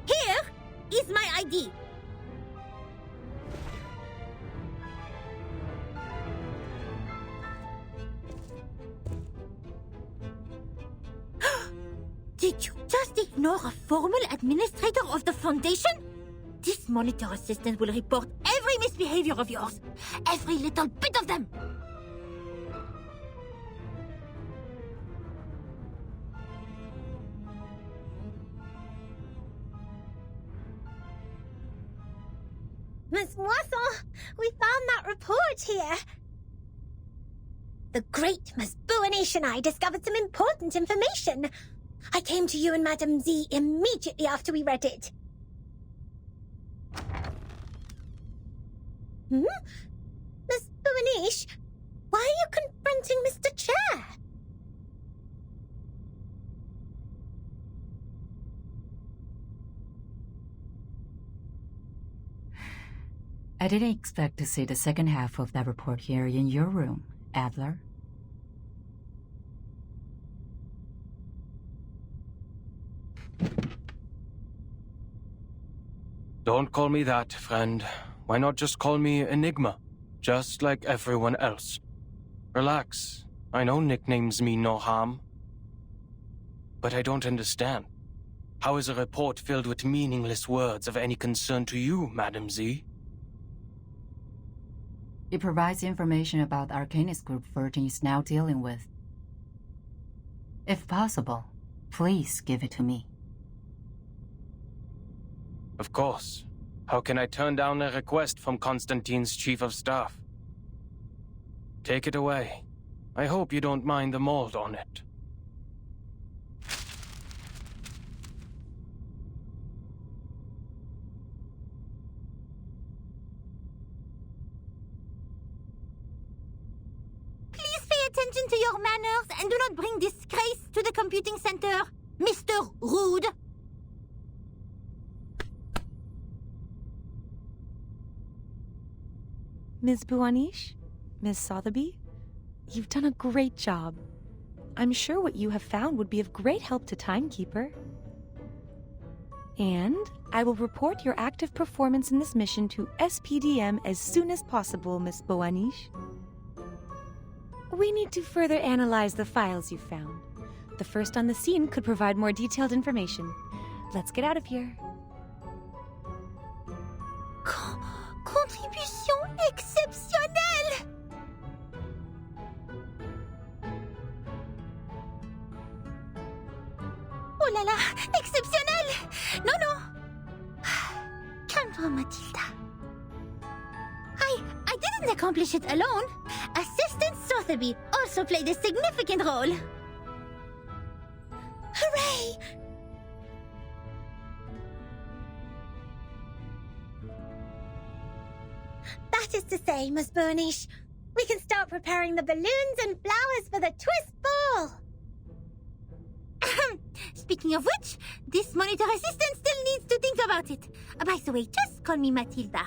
Here is my ID. Did you just ignore a formal administrator of the Foundation? This monitor assistant will report every misbehavior of yours. Every little bit of them. Miss Moisson, we found that report here. The great Miss Buanish and I discovered some important information. I came to you and Madame Z immediately after we read it. Miss Buanish, why are you confronting Mr. Chair? I didn't expect to see the second half of that report here in your room, Adler. Don't call me that, friend. Why not just call me Enigma? Just like everyone else. Relax. I know nicknames mean no harm. But I don't understand. How is a report filled with meaningless words of any concern to you, Madam Z? It provides information about the Arcanist group Virgin is now dealing with. If possible, please give it to me. Of course. How can I turn down a request from Constantine's Chief of Staff? Take it away. I hope you don't mind the mold on it. Please pay attention to your manners and do not bring disgrace to the computing center, Mr. Rude. Ms. Buanish? Ms. Sotheby? You've done a great job. I'm sure what you have found would be of great help to Timekeeper. And I will report your active performance in this mission to SPDM as soon as possible, Ms. Buanish. We need to further analyze the files you found. The first on the scene could provide more detailed information. Let's get out of here. Contribution exceptionnelle! Oh là là, exceptionnel! Non, non! Calme-toi, Mathilda. I didn't accomplish it alone. Assistant Sotheby also played a significant role. Hooray! That is to say, Miss Burnish, we can start preparing the balloons and flowers for the twist ball. Speaking of which, this monitor assistant still needs to think about it. By the way, just call me Mathilda.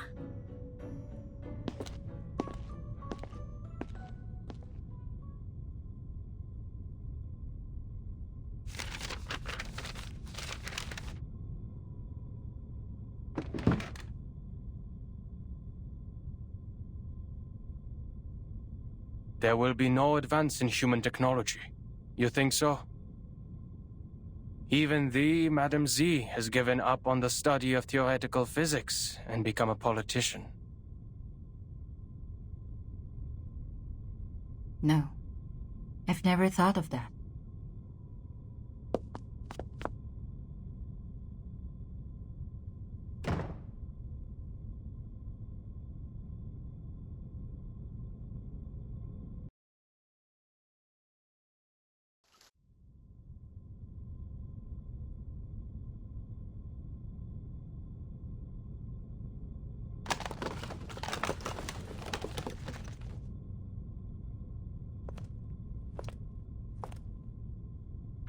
There will be no advance in human technology. You think so? Even thee, Madam Z, has given up on the study of theoretical physics and become a politician. No, I've never thought of that.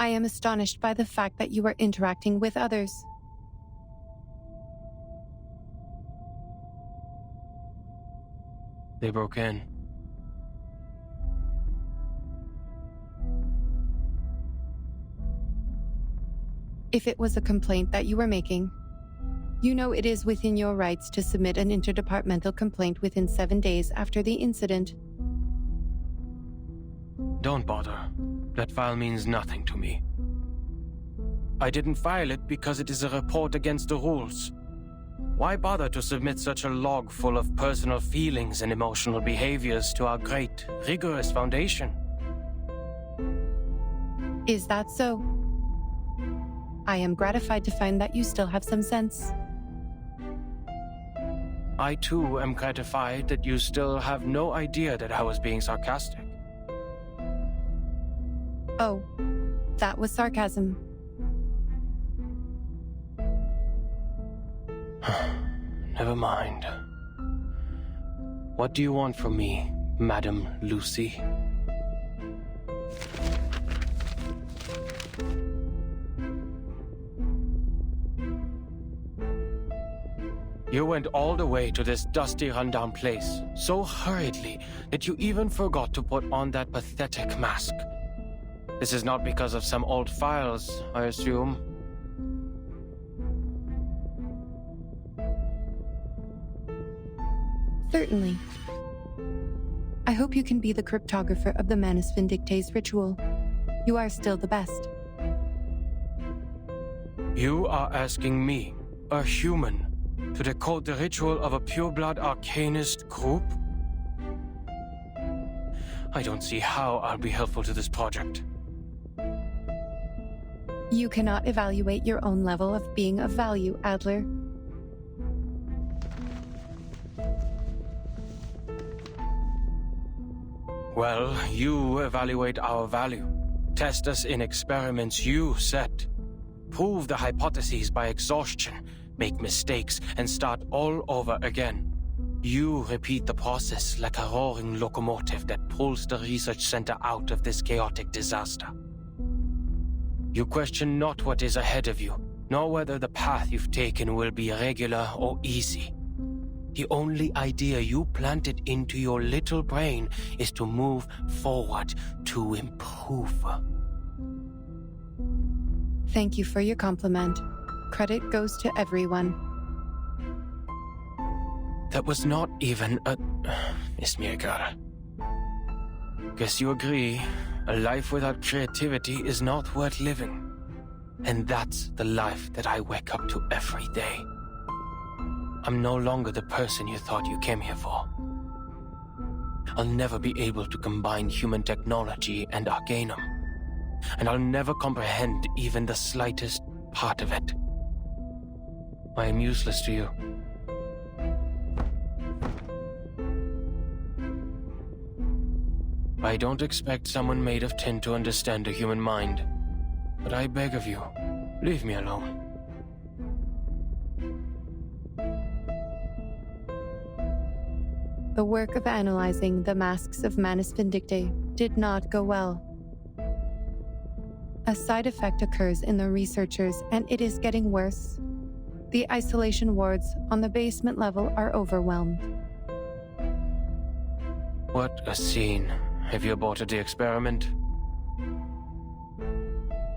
I am astonished by the fact that you are interacting with others. They broke in. If it was a complaint that you were making, you know it is within your rights to submit an interdepartmental complaint within 7 days after the incident. Don't bother. That file means nothing to me. I didn't file it because it is a report against the rules. Why bother to submit such a log full of personal feelings and emotional behaviors to our great, rigorous foundation? Is that so? I am gratified to find that you still have some sense. I too am gratified that you still have no idea that I was being sarcastic. Oh, that was sarcasm. Never mind. What do you want from me, Madam Lucy? You went all the way to this dusty, rundown place so hurriedly that you even forgot to put on that pathetic mask. This is not because of some old files, I assume. Certainly. I hope you can be the cryptographer of the Manus Vindictae's ritual. You are still the best. You are asking me, a human, to decode the ritual of a pureblood arcanist group? I don't see how I'll be helpful to this project. You cannot evaluate your own level of being of value, Adler. Well, you evaluate our value. Test us in experiments you set. Prove the hypotheses by exhaustion. Make mistakes and start all over again. You repeat the process like a roaring locomotive that pulls the research center out of this chaotic disaster. You question not what is ahead of you, nor whether the path you've taken will be regular or easy. The only idea you planted into your little brain is to move forward, to improve. Thank you for your compliment. Credit goes to everyone. That was not even a... Miss Mirgal. Guess you agree, a life without creativity is not worth living. And that's the life that I wake up to every day. I'm no longer the person you thought you came here for. I'll never be able to combine human technology and Arcanum. And I'll never comprehend even the slightest part of it. I am useless to you. I don't expect someone made of tin to understand a human mind. But I beg of you, leave me alone. The work of analyzing the masks of Manus Vindictae did not go well. A side effect occurs in the researchers, and it is getting worse. The isolation wards on the basement level are overwhelmed. What a scene. Have you aborted the experiment?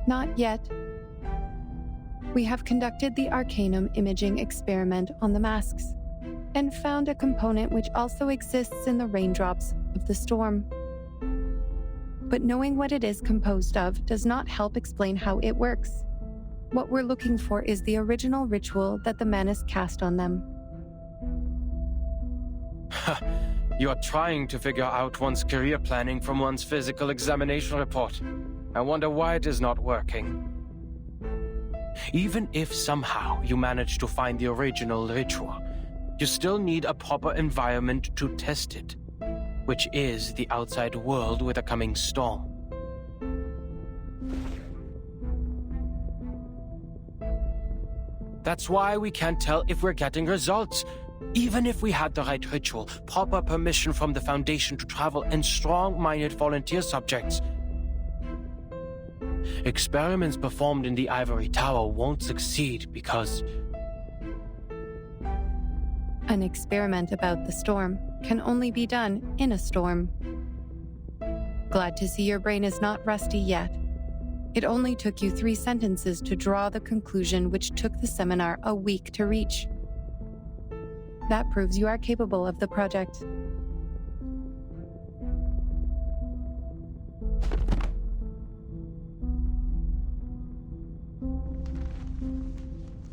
Not yet. We have conducted the Arcanum imaging experiment on the masks, and found a component which also exists in the raindrops of the storm. But knowing what it is composed of does not help explain how it works. What we're looking for is the original ritual that the Manus cast on them. You are trying to figure out one's career planning from one's physical examination report. I wonder why it is not working. Even if somehow you manage to find the original ritual, you still need a proper environment to test it, which is the outside world with a coming storm. That's why we can't tell if we're getting results. Even if we had the right ritual, proper permission from the Foundation to travel, and strong-minded volunteer subjects. Experiments performed in the Ivory Tower won't succeed because... An experiment about the storm can only be done in a storm. Glad to see your brain is not rusty yet. It only took you 3 sentences to draw the conclusion which took the seminar a week to reach. That proves you are capable of the project.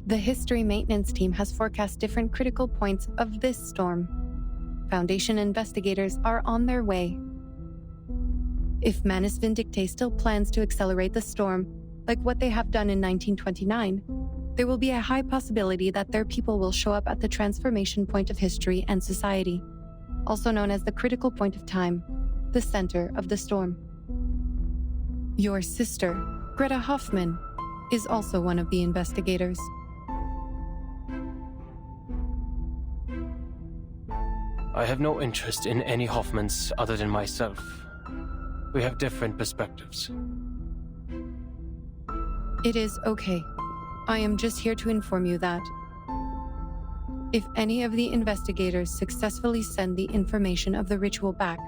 The history maintenance team has forecast different critical points of this storm. Foundation investigators are on their way. If Manus Vindicte still plans to accelerate the storm, like what they have done in 1929, there will be a high possibility that their people will show up at the transformation point of history and society, also known as the critical point of time, the center of the storm. Your sister, Greta Hoffman, is also one of the investigators. I have no interest in any Hoffmans other than myself. We have different perspectives. It is okay. I am just here to inform you that if any of the investigators successfully send the information of the ritual back,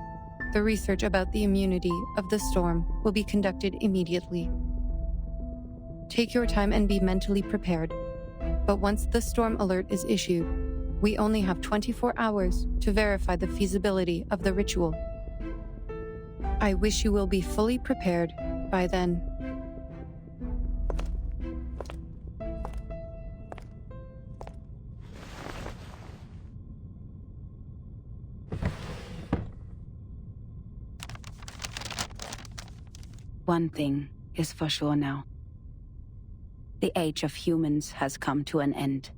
the research about the immunity of the storm will be conducted immediately. Take your time and be mentally prepared. But once the storm alert is issued, we only have 24 hours to verify the feasibility of the ritual. I wish you will be fully prepared by then. One thing is for sure now. The age of humans has come to an end.